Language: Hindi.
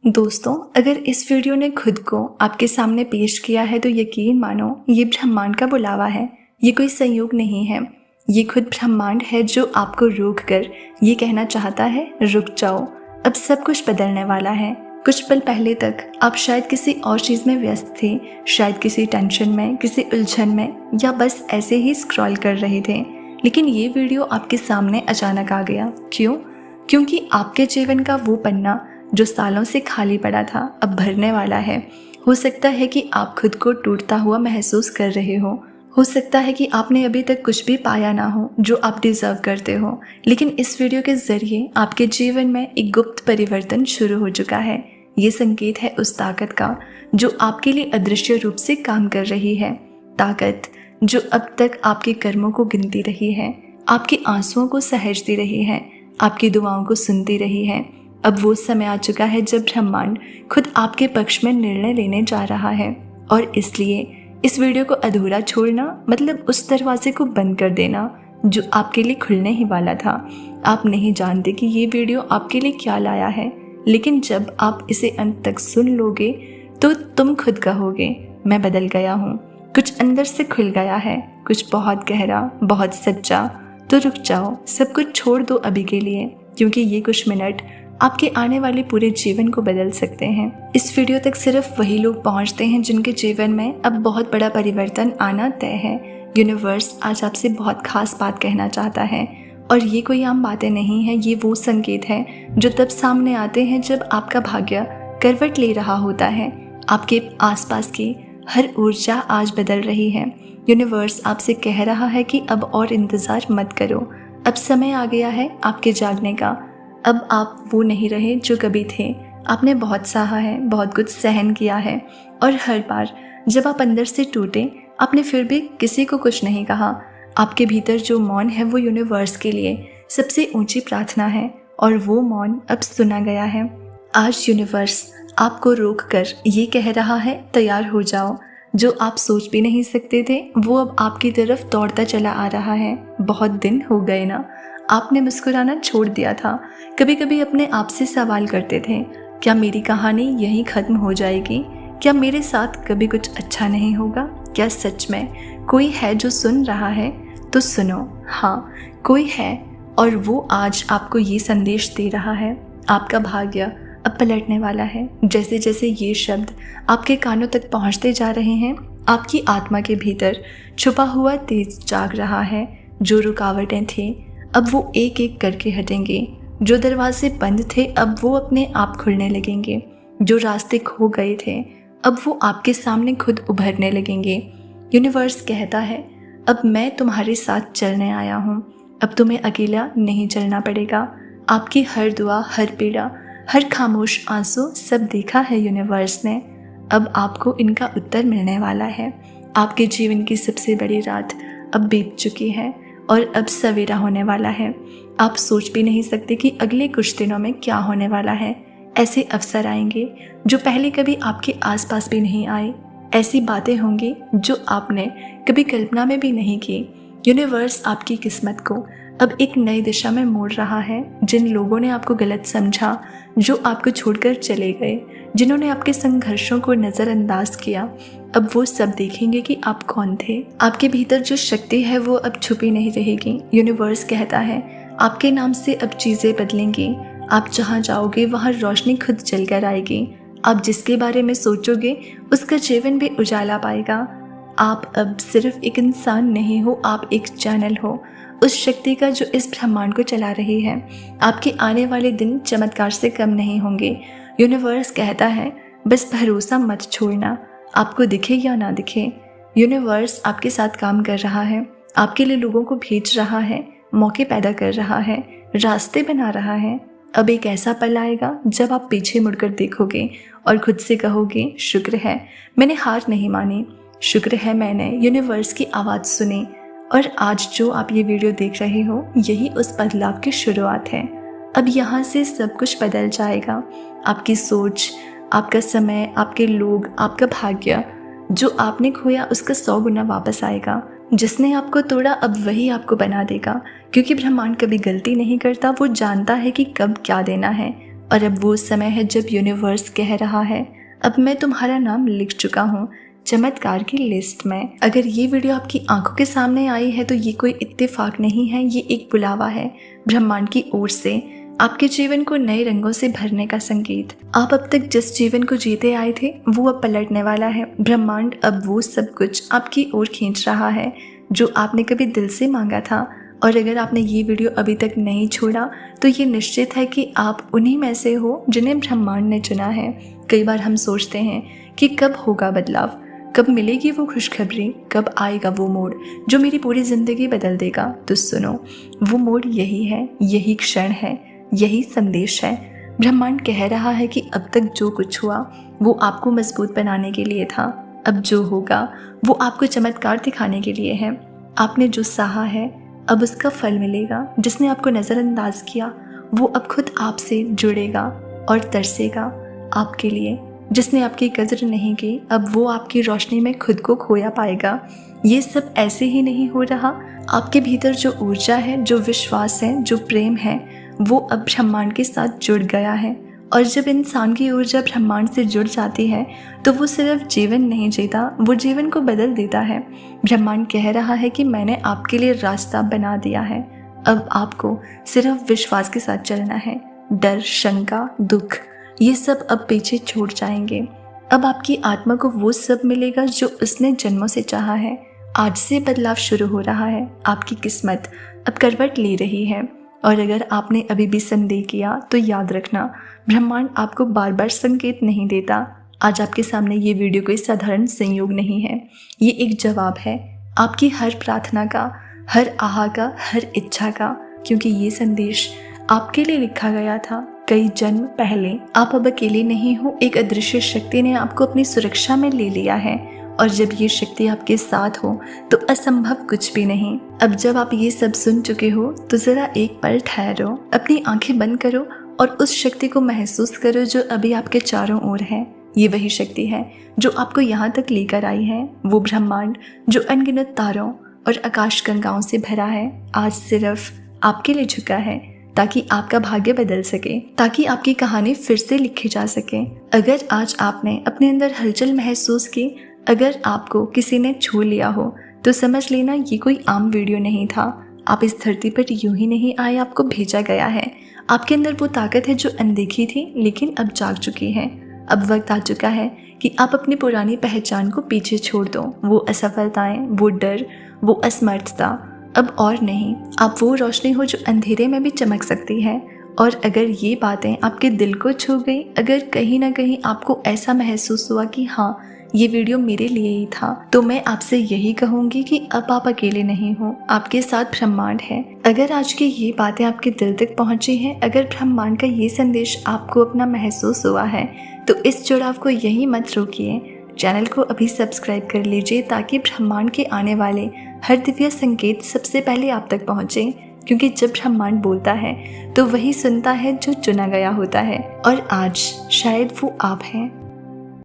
दोस्तों, अगर इस वीडियो ने खुद को आपके सामने पेश किया है तो यकीन मानो ये ब्रह्मांड का बुलावा है। ये कोई संयोग नहीं है, ये खुद ब्रह्मांड है जो आपको रोक कर ये कहना चाहता है, रुक जाओ, अब सब कुछ बदलने वाला है। कुछ पल पहले तक आप शायद किसी और चीज़ में व्यस्त थे, शायद किसी टेंशन में, किसी उलझन में, या बस ऐसे ही स्क्रॉल कर रहे थे। लेकिन ये वीडियो आपके सामने अचानक आ गया। क्यों? क्योंकि आपके जीवन का वो पन्ना जो सालों से खाली पड़ा था अब भरने वाला है। हो सकता है कि आप खुद को टूटता हुआ महसूस कर रहे हो सकता है कि आपने अभी तक कुछ भी पाया ना हो जो आप डिजर्व करते हो, लेकिन इस वीडियो के जरिए आपके जीवन में एक गुप्त परिवर्तन शुरू हो चुका है। ये संकेत है उस ताकत का जो आपके लिए अदृश्य रूप से काम कर रही है। ताकत जो अब तक आपके कर्मों को गिनती रही है, आपके आंसुओं को सहेजती रही है, आपकी दुआओं को सुनती रही है। अब वो समय आ चुका है जब ब्रह्मांड खुद आपके पक्ष में निर्णय लेने जा रहा है, और इसलिए इस वीडियो को अधूरा छोड़ना मतलब उस दरवाजे को बंद कर देना जो आपके लिए खुलने ही वाला था। आप नहीं जानते कि ये वीडियो आपके लिए क्या लाया है, लेकिन जब आप इसे अंत तक सुन लोगे तो तुम खुद कहोगे, मैं बदल गया हूँ, कुछ अंदर से खुल गया है, कुछ बहुत गहरा, बहुत सच्चा। तो रुक जाओ, सब कुछ छोड़ दो अभी के लिए, क्योंकि ये कुछ मिनट आपके आने वाले पूरे जीवन को बदल सकते हैं। इस वीडियो तक सिर्फ वही लोग पहुंचते हैं जिनके जीवन में अब बहुत बड़ा परिवर्तन आना तय है। यूनिवर्स आज आपसे बहुत खास बात कहना चाहता है, और ये कोई आम बातें नहीं है। ये वो संकेत है जो तब सामने आते हैं जब आपका भाग्य करवट ले रहा होता है। आपके आसपास की हर ऊर्जा आज बदल रही है। यूनिवर्स आपसे कह रहा है कि अब और इंतजार मत करो, अब समय आ गया है आपके जागने का। अब आप वो नहीं रहे जो कभी थे। आपने बहुत सहा है, बहुत कुछ सहन किया है, और हर बार जब आप अंदर से टूटे आपने फिर भी किसी को कुछ नहीं कहा। आपके भीतर जो मौन है वो यूनिवर्स के लिए सबसे ऊंची प्रार्थना है, और वो मौन अब सुना गया है। आज यूनिवर्स आपको रोक कर ये कह रहा है, तैयार हो जाओ। जो आप सोच भी नहीं सकते थे वो अब आपकी तरफ दौड़ता चला आ रहा है। बहुत दिन हो गए ना, आपने मुस्कुराना छोड़ दिया था। कभी कभी अपने आप से सवाल करते थे, क्या मेरी कहानी यहीं ख़त्म हो जाएगी? क्या मेरे साथ कभी कुछ अच्छा नहीं होगा? क्या सच में कोई है जो सुन रहा है? तो सुनो, हाँ कोई है, और वो आज आपको ये संदेश दे रहा है, आपका भाग्य अब पलटने वाला है। जैसे जैसे ये शब्द आपके कानों तक पहुँचते जा रहे हैं, आपकी आत्मा के भीतर छुपा हुआ तेज जाग रहा है। जो रुकावटें थी अब वो एक एक करके हटेंगे, जो दरवाजे बंद थे अब वो अपने आप खुलने लगेंगे, जो रास्ते खो गए थे अब वो आपके सामने खुद उभरने लगेंगे। यूनिवर्स कहता है, अब मैं तुम्हारे साथ चलने आया हूँ, अब तुम्हें अकेला नहीं चलना पड़ेगा। आपकी हर दुआ, हर पीड़ा, हर खामोश आंसू सब देखा है यूनिवर्स ने। अब आपको इनका उत्तर मिलने वाला है। आपके जीवन की सबसे बड़ी रात अब बीत चुकी है, और अब सवेरा होने वाला है। आप सोच भी नहीं सकते कि अगले कुछ दिनों में क्या होने वाला है। ऐसे अवसर आएंगे जो पहले कभी आपके आसपास भी नहीं आए। ऐसी बातें होंगी जो आपने कभी कल्पना में भी नहीं की। यूनिवर्स आपकी किस्मत को अब एक नई दिशा में मोड़ रहा है। जिन लोगों ने आपको गलत समझा, जो आपको छोड़कर चले गए, जिन्होंने आपके संघर्षों को नज़रअंदाज किया, अब वो सब देखेंगे कि आप कौन थे। आपके भीतर जो शक्ति है वो अब छुपी नहीं रहेगी। यूनिवर्स कहता है, आपके नाम से अब चीज़ें बदलेंगी। आप जहाँ जाओगे वहाँ रोशनी खुद जल कर आएगी। आप जिसके बारे में सोचोगे उसका जीवन भी उजाला पाएगा। आप अब सिर्फ एक इंसान नहीं हो, आप एक चैनल हो उस शक्ति का जो इस ब्रह्मांड को चला रही है। आपके आने वाले दिन चमत्कार से कम नहीं होंगे। यूनिवर्स कहता है, बस भरोसा मत छोड़ना, आपको दिखे या ना दिखे। यूनिवर्स आपके साथ काम कर रहा है, आपके लिए लोगों को भेज रहा है, मौके पैदा कर रहा है, रास्ते बना रहा है। अब एक ऐसा पल आएगा जब आप पीछे मुड़कर देखोगे और खुद से कहोगे, शुक्र है मैंने हार नहीं मानी, शुक्र है मैंने यूनिवर्स की आवाज़ सुनी। और आज जो आप ये वीडियो देख रहे हो, यही उस बदलाव की शुरुआत है। अब यहाँ से सब कुछ बदल जाएगा। आपकी सोच, आपका समय, आपके लोग, आपका भाग्य, जो आपने खोया उसका 100 गुना वापस आएगा। जिसने आपको तोड़ा अब वही आपको बना देगा, क्योंकि ब्रह्मांड कभी गलती नहीं करता। वो जानता है कि कब क्या देना है, और अब वो समय है जब यूनिवर्स कह रहा है, अब मैं तुम्हारा नाम लिख चुका हूँ चमत्कार की लिस्ट में। अगर ये वीडियो आपकी आंखों के सामने आई है तो ये कोई इत्तेफाक नहीं है, ये एक बुलावा है ब्रह्मांड की ओर से आपके जीवन को नए रंगों से भरने का संकेत। आप अब तक जिस जीवन को जीते आए थे वो अब पलटने वाला है। ब्रह्मांड अब वो सब कुछ आपकी ओर खींच रहा है जो आपने कभी दिल से मांगा था। और अगर आपने ये वीडियो अभी तक नहीं छोड़ा तो ये निश्चित है कि आप उन्हीं में से हो जिन्हें ब्रह्मांड ने चुना है। कई बार हम सोचते हैं कि कब होगा बदलाव, कब मिलेगी वो खुशखबरी, कब आएगा वो मोड़ जो मेरी पूरी जिंदगी बदल देगा। तो सुनो, वो मोड़ यही है, यही क्षण है, यही संदेश है। ब्रह्मांड कह रहा है कि अब तक जो कुछ हुआ वो आपको मजबूत बनाने के लिए था, अब जो होगा वो आपको चमत्कार दिखाने के लिए है। आपने जो सहा है अब उसका फल मिलेगा। जिसने आपको नज़रअंदाज किया वो अब खुद आपसे जुड़ेगा और तरसेगा आपके लिए। जिसने आपकी कदर नहीं की अब वो आपकी रोशनी में खुद को खोया पाएगा। ये सब ऐसे ही नहीं हो रहा। आपके भीतर जो ऊर्जा है, जो विश्वास है, जो प्रेम है, वो अब ब्रह्मांड के साथ जुड़ गया है। और जब इंसान की ऊर्जा ब्रह्मांड से जुड़ जाती है तो वो सिर्फ जीवन नहीं जीता, वो जीवन को बदल देता है। ब्रह्मांड कह रहा है कि मैंने आपके लिए रास्ता बना दिया है, अब आपको सिर्फ विश्वास के साथ चलना है। डर, शंका, दुख ये सब अब पीछे छूट जाएंगे। अब आपकी आत्मा को वो सब मिलेगा जो उसने जन्मों से चाहा है। आज से बदलाव शुरू हो रहा है। आपकी किस्मत अब करवट ले रही है। और अगर आपने अभी भी संदेह किया तो याद रखना, ब्रह्मांड आपको बार बार संकेत नहीं देता। आज आपके सामने ये वीडियो कोई साधारण संयोग नहीं है, ये एक जवाब है आपकी हर प्रार्थना का, हर आह का, हर इच्छा का। क्योंकि ये संदेश आपके लिए लिखा गया था कई जन्म पहले। आप अब अकेले नहीं हो, एक अदृश्य शक्ति ने आपको अपनी सुरक्षा में ले लिया है। और जब ये शक्ति आपके साथ हो तो असंभव कुछ भी नहीं। अब जब आप ये सब सुन चुके हो तो जरा एक पल ठहरो, अपनी आंखें बंद करो और उस शक्ति को महसूस करो जो अभी आपके चारों ओर है। ये वही शक्ति है जो आपको यहाँ तक लेकर आई है। वो ब्रह्मांड जो अनगिनत तारों और आकाश गंगाओं से भरा है, आज सिर्फ आपके लिए झुका है ताकि आपका भाग्य बदल सके, ताकि आपकी कहानी फिर से लिखी जा सके। अगर आज आपने अपने अंदर हलचल महसूस की, अगर आपको किसी ने छू लिया हो तो समझ लेना ये कोई आम वीडियो नहीं था। आप इस धरती पर यूं ही नहीं आए, आपको भेजा गया है। आपके अंदर वो ताकत है जो अनदेखी थी लेकिन अब जाग चुकी है। अब वक्त आ चुका है कि आप अपनी पुरानी पहचान को पीछे छोड़ दो। वो असफलताएं, वो डर, वो असमर्थता अब और नहीं। आप वो रोशनी हो जो अंधेरे में भी चमक सकती है। और अगर ये बातें आपके दिल को छू गई, अगर कहीं ना कहीं आपको ऐसा महसूस हुआ कि हाँ ये वीडियो मेरे लिए ही था, तो मैं आपसे यही कहूंगी कि अब आप अकेले नहीं हो, आपके साथ ब्रह्मांड है। अगर आज की ये बातें आपके दिल तक पहुंची हैं, अगर ब्रह्मांड का ये संदेश आपको अपना महसूस हुआ है तो इस जुड़ाव को यही मत रोकिए। चैनल को अभी सब्सक्राइब कर लीजिए ताकि ब्रह्मांड के आने वाले हर दिव्य संकेत सबसे पहले आप तक पहुंचे। क्योंकि जब ब्रह्मांड बोलता है तो वही सुनता है जो चुना गया होता है। और आज शायद वो आप हैं।